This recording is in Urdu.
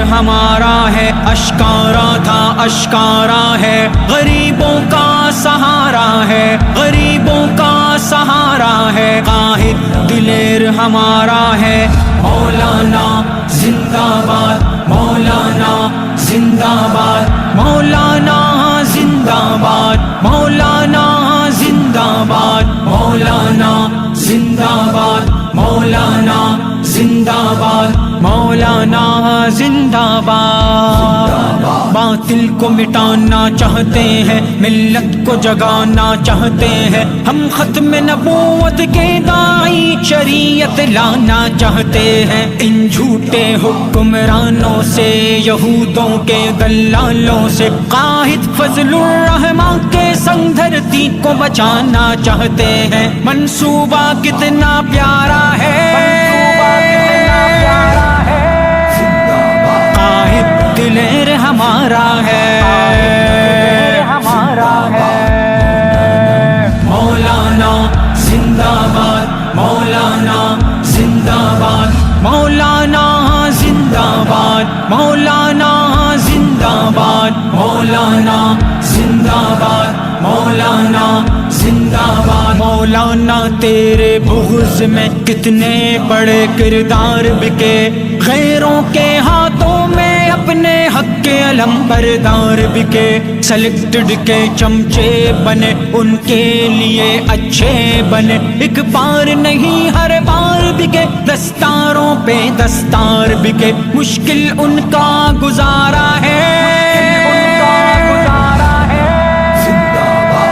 ہمارا ہے، اشکارا تھا اشکارا ہے، غریبوں کا سہارا ہے، غریبوں کا سہارا ہے، قائد دلیر ہمارا ہے، مولانا زندہ باد، مولانا زندہ باد، مولانا زندہ باد، مولانا زندہ باد، مولانا زندہ باد، مولانا زندہ باد، مولانا زندہ باد۔ باطل کو مٹانا چاہتے ہیں، ملت کو جگانا چاہتے ہیں، ہم ختم نبوت کے داعی شریعت لانا چاہتے ہیں، ان جھوٹے حکمرانوں سے، یہودوں کے دلالوں سے، قائد فضل الرحمن کے سنگ دھرتی کو بچانا چاہتے ہیں، منصوبہ کتنا پیارا ہے، قائد دلیر ہمارا ہے، مولانا زندہ باد، مولانا زندہ باد، مولانا زندہ باد، مولانا زندہ باد، مولانا زندہ باد، مولانا زندہ باد۔ مولانا تیرے بغض میں کتنے بڑے کردار بکے، غیروں کے ہاتھوں میں اپنے حق کے علم بردار بکے، سلیکٹڈ کے چمچے بنے، ان کے لیے اچھے بنے، ایک بار نہیں ہر بار بکے، دستاروں پہ دستار بکے، مشکل ان کا گزارا ہے،